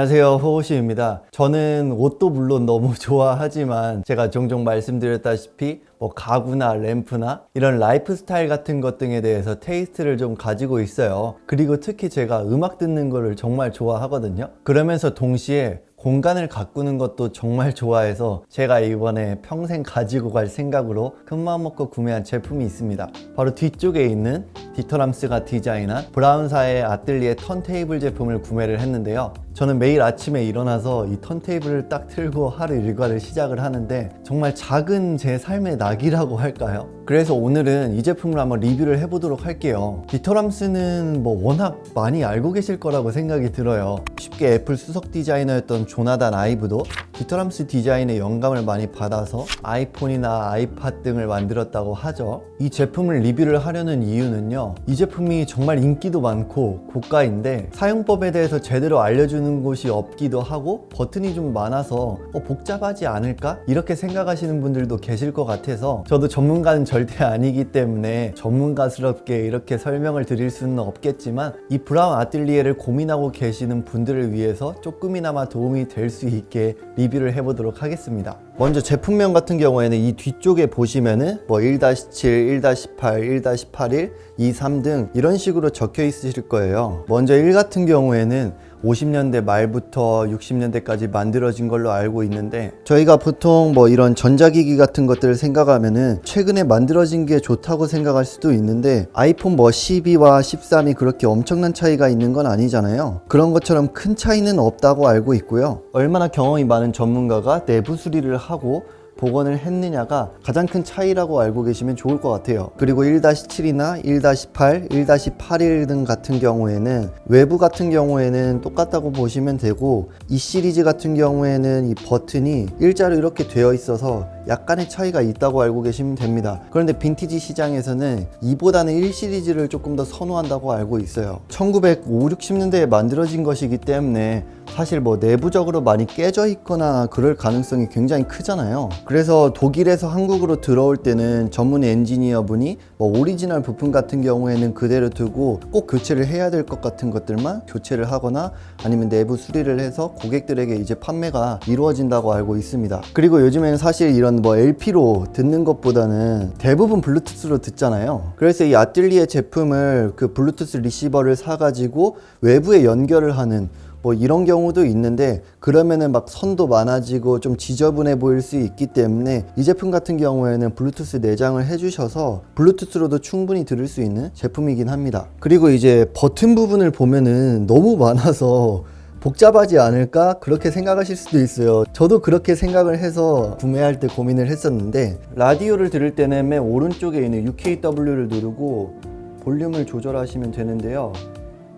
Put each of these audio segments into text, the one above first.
안녕하세요, 호호시입니다. 저는 옷도 물론 너무 좋아하지만 제가 종종 말씀드렸다시피 가구나 램프나 이런 라이프 스타일 같은 것 등에 대해서 테이스트를 좀 가지고 있어요. 그리고 특히 제가 음악 듣는 거를 정말 좋아하거든요. 그러면서 동시에 공간을 가꾸는 것도 정말 좋아해서 제가 이번에 평생 가지고 갈 생각으로 큰마음 먹고 구매한 제품이 있습니다. 바로 뒤쪽에 있는 디터람스가 디자인한 브라운사의 아뜰리에 턴테이블 제품을 구매를 했는데요. 저는 매일 아침에 일어나서 이 턴테이블을 딱 틀고 하루 일과를 시작을 하는데 정말 작은 제 삶의 낙이라고 할까요? 그래서 오늘은 이 제품을 한번 리뷰를 해보도록 할게요. 디터람스는 워낙 많이 알고 계실 거라고 생각이 들어요. 쉽게 애플 수석 디자이너였던 조나단 아이브도 디터람스 디자인의 영감을 많이 받아서 아이폰이나 아이팟 등을 만들었다고 하죠. 이 제품을 리뷰를 하려는 이유는요, 이 제품이 정말 인기도 많고 고가인데 사용법에 대해서 제대로 알려주는 곳이 없기도 하고 버튼이 좀 많아서 복잡하지 않을까? 이렇게 생각하시는 분들도 계실 것 같아서 저도 전문가는 절대 아니기 때문에 전문가스럽게 이렇게 설명을 드릴 수는 없겠지만 이 브라운 아뜰리에를 고민하고 계시는 분들을 위해서 조금이나마 도움이 될 수 있게 리뷰를 해보도록 하겠습니다. 먼저 제품명 같은 경우에는 이 뒤쪽에 보시면은 1-7, 1-8, 1-81, 23 등 이런 식으로 적혀 있으실 거예요. 먼저 1 같은 경우에는 50년대 말부터 60년대까지 만들어진 걸로 알고 있는데, 저희가 보통 이런 전자기기 같은 것들을 생각하면은 최근에 만들어진 게 좋다고 생각할 수도 있는데, 아이폰 12와 13이 그렇게 엄청난 차이가 있는 건 아니잖아요. 그런 것처럼 큰 차이는 없다고 알고 있고요. 얼마나 경험이 많은 전문가가 내부 수리를 하고 복원을 했느냐가 가장 큰 차이라고 알고 계시면 좋을 것 같아요. 그리고 1-7이나 1-8, 1-81 등 같은 경우에는 외부 같은 경우에는 똑같다고 보시면 되고, 이 시리즈 같은 경우에는 이 버튼이 일자로 이렇게 되어 있어서 약간의 차이가 있다고 알고 계시면 됩니다. 그런데 빈티지 시장에서는 2보다는 1 시리즈를 조금 더 선호한다고 알고 있어요. 1950, 60년대에 만들어진 것이기 때문에 사실 내부적으로 많이 깨져 있거나 그럴 가능성이 굉장히 크잖아요. 그래서 독일에서 한국으로 들어올 때는 전문 엔지니어 분이 오리지널 부품 같은 경우에는 그대로 두고 꼭 교체를 해야 될 것 같은 것들만 교체를 하거나 아니면 내부 수리를 해서 고객들에게 이제 판매가 이루어진다고 알고 있습니다. 그리고 요즘에는 사실 이런 LP로 듣는 것보다는 대부분 블루투스로 듣잖아요. 그래서 이 아뜰리에 제품을 그 블루투스 리시버를 사가지고 외부에 연결을 하는 이런 경우도 있는데, 그러면은 선도 많아지고 좀 지저분해 보일 수 있기 때문에 이 제품 같은 경우에는 블루투스 내장을 해주셔서 블루투스로도 충분히 들을 수 있는 제품이긴 합니다. 그리고 이제 버튼 부분을 보면은 너무 많아서 복잡하지 않을까? 그렇게 생각하실 수도 있어요. 저도 그렇게 생각을 해서 구매할 때 고민을 했었는데, 라디오를 들을 때는 맨 오른쪽에 있는 UKW를 누르고 볼륨을 조절하시면 되는데요.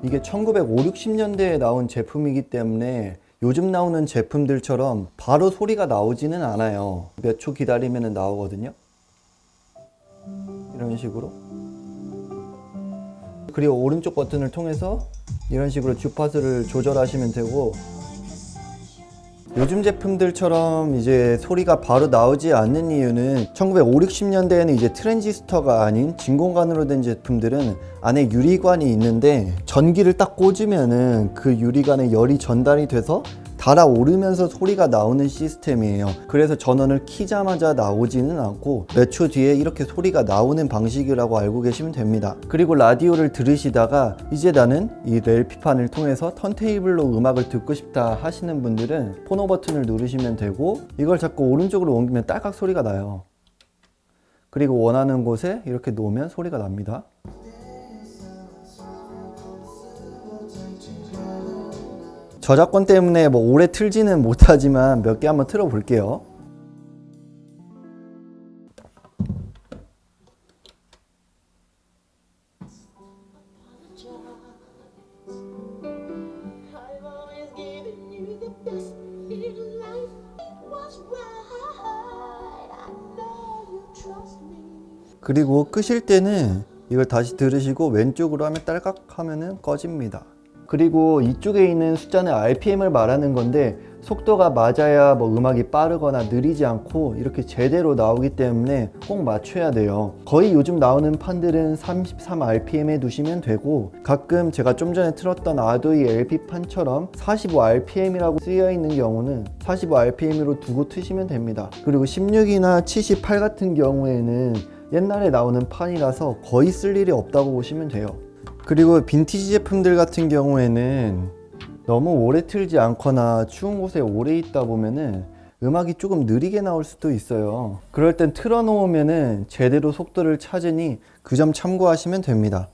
이게 1950, 60년대에 나온 제품이기 때문에 요즘 나오는 제품들처럼 바로 소리가 나오지는 않아요. 몇 초 기다리면 나오거든요. 이런 식으로. 그리고 오른쪽 버튼을 통해서 이런 식으로 주파수를 조절하시면 되고, 요즘 제품들처럼 이제 소리가 바로 나오지 않는 이유는 1950, 60년대에는 이제 트랜지스터가 아닌 진공관으로 된 제품들은 안에 유리관이 있는데, 전기를 딱 꽂으면은 그 유리관에 열이 전달이 돼서 달아오르면서 소리가 나오는 시스템이에요. 그래서 전원을 키자마자 나오지는 않고 몇 초 뒤에 이렇게 소리가 나오는 방식이라고 알고 계시면 됩니다. 그리고 라디오를 들으시다가 이제 나는 이 LP판을 통해서 턴테이블로 음악을 듣고 싶다 하시는 분들은 포노 버튼을 누르시면 되고, 이걸 자꾸 오른쪽으로 옮기면 딸깍 소리가 나요. 그리고 원하는 곳에 이렇게 놓으면 소리가 납니다. 저작권 때문에 오래 틀지는 못하지만 몇 개 한번 틀어 볼게요. 그리고 끄실 때는 이걸 다시 들으시고 왼쪽으로 하면 딸깍 하면은 꺼집니다. 그리고 이쪽에 있는 숫자는 RPM을 말하는 건데 속도가 맞아야 뭐 음악이 빠르거나 느리지 않고 이렇게 제대로 나오기 때문에 꼭 맞춰야 돼요. 거의 요즘 나오는 판들은 33rpm에 두시면 되고, 가끔 제가 좀 전에 틀었던 아도이 LP판처럼 45rpm이라고 쓰여 있는 경우는 45rpm으로 두고 트시면 됩니다. 그리고 16이나 78 같은 경우에는 옛날에 나오는 판이라서 거의 쓸 일이 없다고 보시면 돼요. 그리고 빈티지 제품들 같은 경우에는 너무 오래 틀지 않거나 추운 곳에 오래 있다 보면은 음악이 조금 느리게 나올 수도 있어요. 그럴 땐 틀어놓으면은 제대로 속도를 찾으니 그 점 참고하시면 됩니다.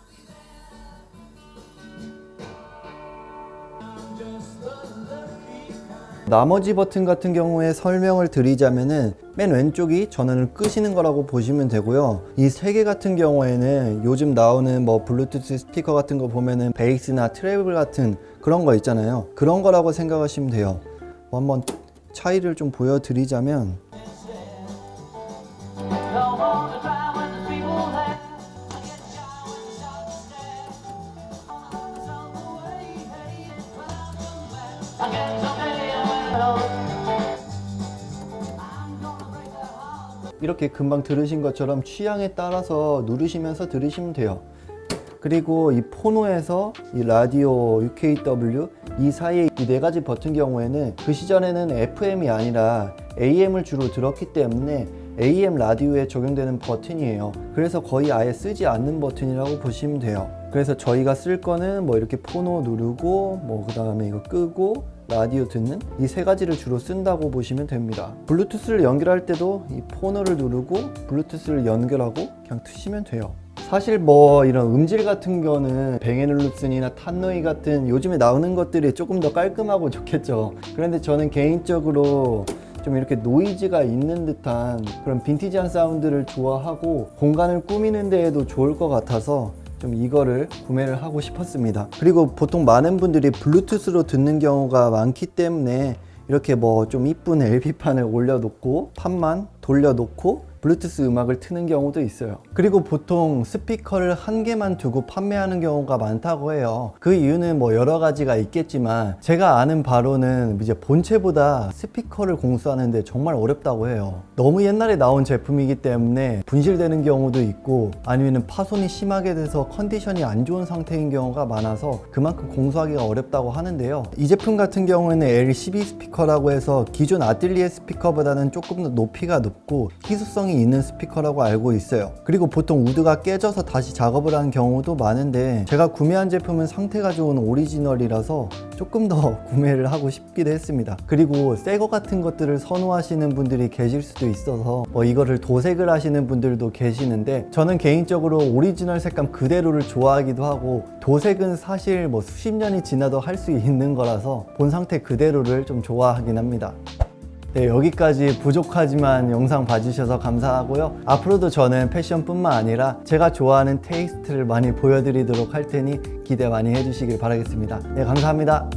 나머지 버튼 같은 경우에 설명을 드리자면은 맨 왼쪽이 전원을 끄시는 거라고 보시면 되고요. 이 세 개 같은 경우에는 요즘 나오는 뭐 블루투스 스피커 같은 거 보면은 베이스나 트래블 같은 그런 거 있잖아요. 그런 거라고 생각하시면 돼요. 한번 차이를 좀 보여드리자면, 이렇게 금방 들으신 것처럼 취향에 따라서 누르시면서 들으시면 돼요. 그리고 이 포노에서 이 라디오 UKW 이 사이에 이 네 가지 버튼 경우에는 그 시절에는 FM이 아니라 AM을 주로 들었기 때문에 AM 라디오에 적용되는 버튼이에요. 그래서 거의 아예 쓰지 않는 버튼이라고 보시면 돼요. 그래서 저희가 쓸 거는 뭐 이렇게 포노 누르고 뭐 그 다음에 이거 끄고 라디오 듣는 이 세 가지를 주로 쓴다고 보시면 됩니다. 블루투스를 연결할 때도 이 포노를 누르고 블루투스를 연결하고 그냥 트시면 돼요. 사실 뭐 이런 음질 같은 거는 뱅앤올룹슨이나 탄노이 같은 요즘에 나오는 것들이 조금 더 깔끔하고 좋겠죠. 그런데 저는 개인적으로 좀 이렇게 노이즈가 있는 듯한 그런 빈티지한 사운드를 좋아하고 공간을 꾸미는 데에도 좋을 것 같아서 좀 이거를 구매를 하고 싶었습니다. 그리고 보통 많은 분들이 블루투스로 듣는 경우가 많기 때문에 이렇게 뭐 좀 이쁜 LP판을 올려놓고 판만 돌려놓고 블루투스 음악을 트는 경우도 있어요. 그리고 보통 스피커를 한 개만 두고 판매하는 경우가 많다고 해요. 그 이유는 뭐 여러 가지가 있겠지만 제가 아는 바로는 이제 본체보다 스피커를 공수하는데 정말 어렵다고 해요. 너무 옛날에 나온 제품이기 때문에 분실되는 경우도 있고 아니면 파손이 심하게 돼서 컨디션이 안 좋은 상태인 경우가 많아서 그만큼 공수하기가 어렵다고 하는데요. 이 제품 같은 경우에는 L12 스피커라고 해서 기존 아틀리에 스피커보다는 조금 더 높이가 높고 희소성이 있는 스피커라고 알고 있어요. 그리고 보통 우드가 깨져서 다시 작업을 하는 경우도 많은데 제가 구매한 제품은 상태가 좋은 오리지널이라서 조금 더 구매를 하고 싶기도 했습니다. 그리고 새 거 같은 것들을 선호하시는 분들이 계실 수도 있어서 뭐 이거를 도색을 하시는 분들도 계시는데 저는 개인적으로 오리지널 색감 그대로를 좋아하기도 하고 도색은 사실 뭐 수십 년이 지나도 할 수 있는 거라서 본 상태 그대로를 좀 좋아하긴 합니다. 네, 여기까지 부족하지만 영상 봐주셔서 감사하고요. 앞으로도 저는 패션뿐만 아니라 제가 좋아하는 테이스트를 많이 보여드리도록 할 테니 기대 많이 해주시길 바라겠습니다. 네, 감사합니다.